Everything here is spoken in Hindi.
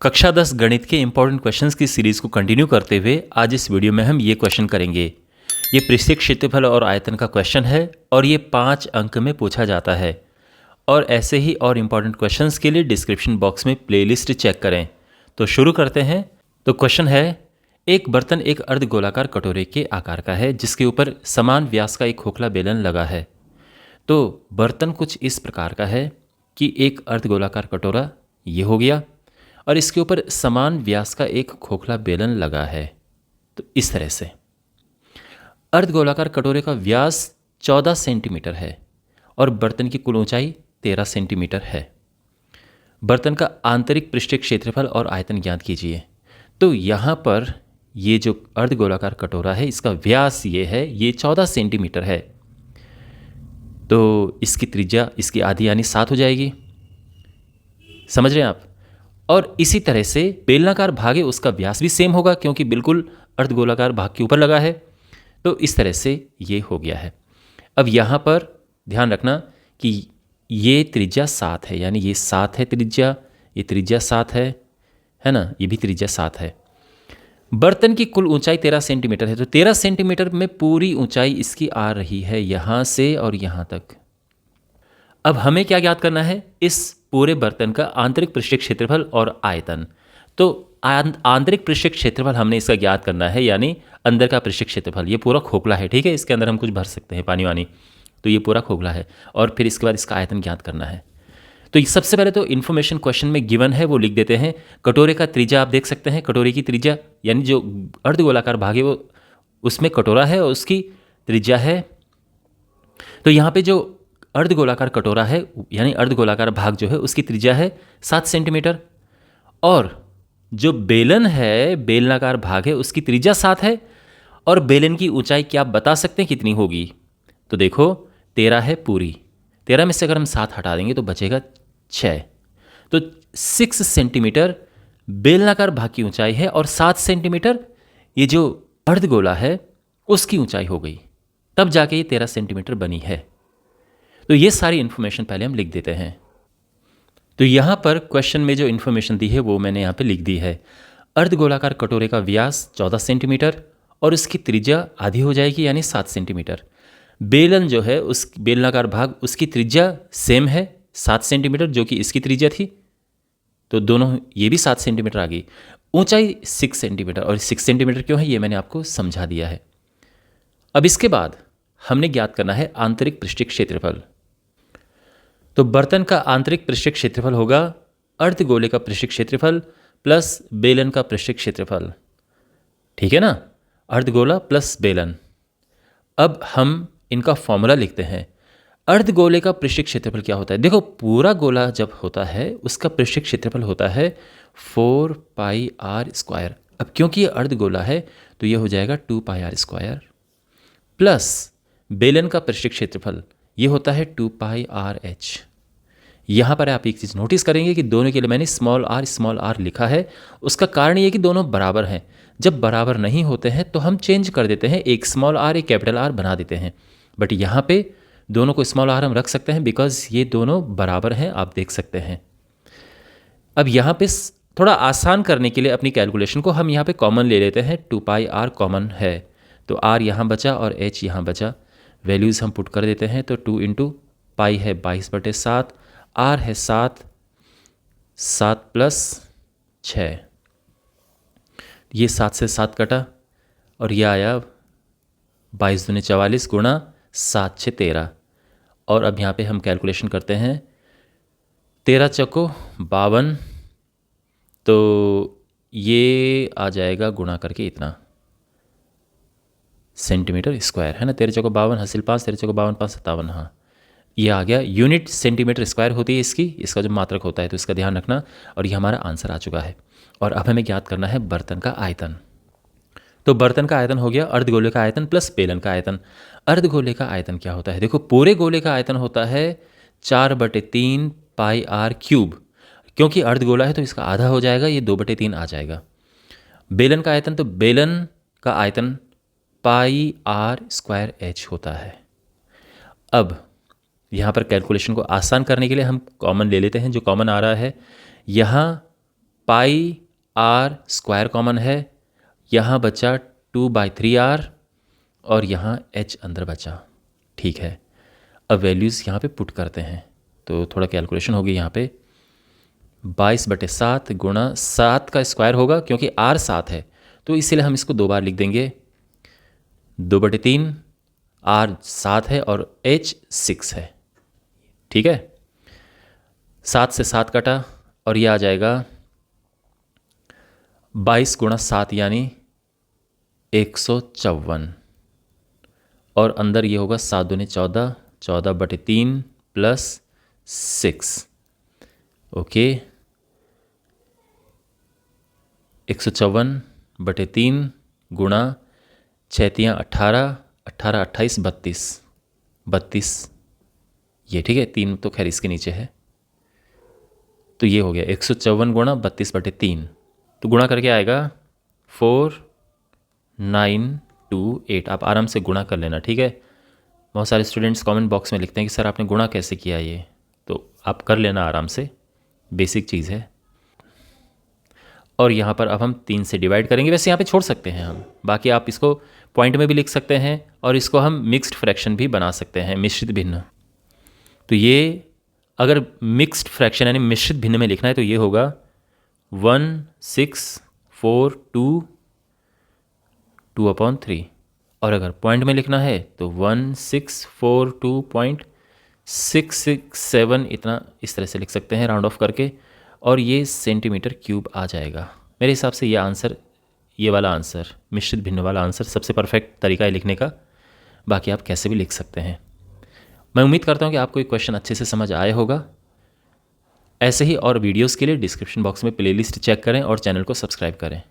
कक्षा 10 गणित के इंपॉर्टेंट क्वेश्चंस की सीरीज को कंटिन्यू करते हुए आज इस वीडियो में हम ये क्वेश्चन करेंगे। ये पृष्ठीय क्षेत्रफल और आयतन का क्वेश्चन है और ये 5 अंक में पूछा जाता है। और ऐसे ही और इम्पॉर्टेंट क्वेश्चंस के लिए डिस्क्रिप्शन बॉक्स में प्लेलिस्ट चेक करें। तो शुरू करते हैं। तो क्वेश्चन है, एक बर्तन एक अर्धगोलाकार कटोरे के आकार का है जिसके ऊपर समान व्यास का एक खोखला बेलन लगा है। तो बर्तन कुछ इस प्रकार का है कि एक अर्धगोलाकार कटोरा ये हो गया और इसके ऊपर समान व्यास का एक खोखला बेलन लगा है। तो इस तरह से अर्धगोलाकार कटोरे का व्यास 14 सेंटीमीटर है और बर्तन की कुल ऊंचाई 13 सेंटीमीटर है। बर्तन का आंतरिक पृष्ठीय क्षेत्रफल और आयतन ज्ञात कीजिए। तो यहाँ पर ये जो अर्धगोलाकार कटोरा है इसका व्यास ये है, ये 14 सेंटीमीटर है। तो इसकी त्रिज्या इसकी आधी यानी 7 हो जाएगी। समझ रहे हैं आप? और इसी तरह से बेलनाकार भाग है उसका व्यास भी सेम होगा क्योंकि बिल्कुल अर्धगोलाकार भाग के ऊपर लगा है। तो इस तरह से ये हो गया है। अब यहाँ पर ध्यान रखना कि ये त्रिज्या 7 है, यानी ये 7 है त्रिज्या, ये त्रिज्या 7 है ना, ये भी त्रिज्या 7 है। बर्तन की कुल ऊंचाई 13 सेंटीमीटर है। तो 13 सेंटीमीटर में पूरी ऊंचाई इसकी आ रही है यहाँ से और यहाँ तक। अब हमें क्या ज्ञात करना है? इस पूरे बर्तन का आंतरिक पृष्ठीय क्षेत्रफल और आयतन। तो आंतरिक पृष्ठीय क्षेत्रफल हमने इसका ज्ञात करना है, यानी अंदर का पृष्ठीय क्षेत्रफल। ये पूरा खोखला है, ठीक है, इसके अंदर हम कुछ भर सकते हैं, पानी वानी। तो ये पूरा खोखला है और फिर इसके बाद इसका आयतन ज्ञात करना है। तो सबसे पहले तो इन्फॉर्मेशन क्वेश्चन में गिवन है वो लिख देते हैं। कटोरे का त्रिज्या आप देख सकते हैं, कटोरे की त्रिज्या यानी जो अर्धगोलाकार भाग है वो उसमें कटोरा है और उसकी त्रिज्या है। तो यहाँ पे जो अर्धगोलाकार कटोरा है यानी अर्धगोलाकार भाग जो है उसकी त्रिज्या है 7 सेंटीमीटर और जो बेलन है बेलनाकार भाग है उसकी त्रिज्या 7 है। और बेलन की ऊंचाई क्या आप बता सकते हैं कितनी होगी? तो देखो 13 है पूरी, 13 में से अगर हम 7 हटा देंगे तो बचेगा 6। तो 6 सेंटीमीटर बेलनाकार भाग की ऊंचाई है और 7 सेंटीमीटर ये जो अर्धगोला है उसकी ऊंचाई हो गई, तब जाके ये 13 सेंटीमीटर बनी है। तो ये सारी इन्फॉर्मेशन पहले हम लिख देते हैं। तो यहाँ पर क्वेश्चन में जो इन्फॉर्मेशन दी है वो मैंने यहाँ पे लिख दी है। अर्धगोलाकार कटोरे का व्यास 14 सेंटीमीटर और उसकी त्रिज्या आधी हो जाएगी यानी 7 सेंटीमीटर। बेलन जो है उस बेलनाकार भाग उसकी त्रिज्या सेम है 7 सेंटीमीटर जो कि इसकी त्रिज्या थी। तो दोनों ये भी 7 सेंटीमीटर आ गई। ऊंचाई 6 सेंटीमीटर और 6 सेंटीमीटर क्यों है ये मैंने आपको समझा दिया है। अब इसके बाद हमने ज्ञात करना है आंतरिक पृष्ठीय क्षेत्रफल। तो बर्तन का आंतरिक पृष्ठीय क्षेत्रफल होगा अर्धगोले का पृष्ठीय क्षेत्रफल प्लस बेलन का पृष्ठीय क्षेत्रफल, ठीक है ना, अर्धगोला प्लस बेलन। अब हम इनका फॉर्मूला लिखते हैं। अर्धगोले का पृष्ठीय क्षेत्रफल क्या होता है? देखो पूरा गोला जब होता है उसका पृष्ठीय क्षेत्रफल होता है 4πr²। अब क्योंकि ये अर्धगोला है तो ये हो जाएगा 2πr² प्लस बेलन का पृष्ठीय क्षेत्रफल ये होता है 2πrh। यहाँ पर आप एक चीज़ नोटिस करेंगे कि दोनों के लिए मैंने स्मॉल आर लिखा है। उसका कारण ये कि दोनों बराबर हैं। जब बराबर नहीं होते हैं तो हम चेंज कर देते हैं, एक स्मॉल आर एक कैपिटल आर बना देते हैं। बट यहाँ पे दोनों को स्मॉल आर हम रख सकते हैं बिकॉज ये दोनों बराबर हैं, आप देख सकते हैं। अब यहाँ पे थोड़ा आसान करने के लिए अपनी कैलकुलेशन को हम यहाँ पे कॉमन ले लेते हैं। 2πr कॉमन है तो आर यहाँ बचा और h यहाँ बचा। वैल्यूज़ हम पुट कर देते हैं। तो 2 × पाई है 22/7, आर है 7, 7 + 6, ये 7 से 7 कटा और ये आया 22 दूनी 44 गुणा 7 6 13। और अब यहाँ पे हम कैलकुलेशन करते हैं। 13 चौको 52, तो ये आ जाएगा गुणा करके इतना सेंटीमीटर स्क्वायर, है ना। 13 चौको 52 हासिल 5, 13 चौको 52 5 57, हाँ ये आ गया। यूनिट सेंटीमीटर स्क्वायर होती है इसकी, इसका जो मात्रक होता है, तो इसका ध्यान रखना। और ये हमारा आंसर आ चुका है। और अब हमें ज्ञात करना है बर्तन का आयतन। तो बर्तन का आयतन हो गया अर्धगोले का आयतन प्लस बेलन का आयतन। अर्धगोले का आयतन क्या होता है? देखो पूरे गोले का आयतन होता है 4/3 πr³। क्योंकि अर्धगोला है तो इसका आधा हो जाएगा, ये 2/3 आ जाएगा। बेलन का आयतन, तो बेलन का आयतन πr² होता है। अब यहाँ पर कैलकुलेशन को आसान करने के लिए हम कॉमन ले लेते हैं। जो कॉमन आ रहा है यहाँ पाई आर स्क्वायर कॉमन है, यहाँ बचा 2/3r और यहाँ h अंदर बचा। ठीक है, अब वैल्यूज़ यहाँ पे पुट करते हैं तो थोड़ा कैलकुलेशन होगी। यहाँ पे 22/7 गुणा 7 का स्क्वायर होगा, क्योंकि r 7 है तो इसीलिए हम इसको 2 बार लिख देंगे। 2/3, r 7 है और h 6 है। ठीक है, 7 से 7 कटा और ये आ जाएगा 22 गुणा 7 यानी 154, और अंदर ये होगा 7 दूनी 14, 14/3 प्लस 6। ओके, 154/3 गुणा 6 18, 18 28 32 ये। ठीक है, 3 तो खैर इसके नीचे है, तो ये हो गया 154 गुणा 32/3, तो गुणा करके आएगा 4928। आप आराम से गुणा कर लेना। ठीक है, बहुत सारे स्टूडेंट्स कमेंट बॉक्स में लिखते हैं कि सर आपने गुणा कैसे किया, ये तो आप कर लेना आराम से, बेसिक चीज़ है। और यहाँ पर अब हम 3 से डिवाइड करेंगे। वैसे यहाँ पे छोड़ सकते हैं हम, बाकी आप इसको पॉइंट में भी लिख सकते हैं और इसको हम मिक्स्ड फ्रैक्शन भी बना सकते हैं, मिश्रित भिन्न। तो ये अगर मिक्स्ड फ्रैक्शन यानी मिश्रित भिन्न में लिखना है तो ये होगा 1642/3, और अगर पॉइंट में लिखना है तो 1642.667, इतना इस तरह से लिख सकते हैं राउंड ऑफ करके, और ये सेंटीमीटर क्यूब आ जाएगा। मेरे हिसाब से ये आंसर, ये वाला आंसर, मिश्रित भिन्न वाला आंसर सबसे परफेक्ट तरीका है लिखने का। बाकी आप कैसे भी लिख सकते हैं। मैं उम्मीद करता हूँ कि आपको ये क्वेश्चन अच्छे से समझ आया होगा। ऐसे ही और वीडियोस के लिए डिस्क्रिप्शन बॉक्स में प्लेलिस्ट चेक करें और चैनल को सब्सक्राइब करें।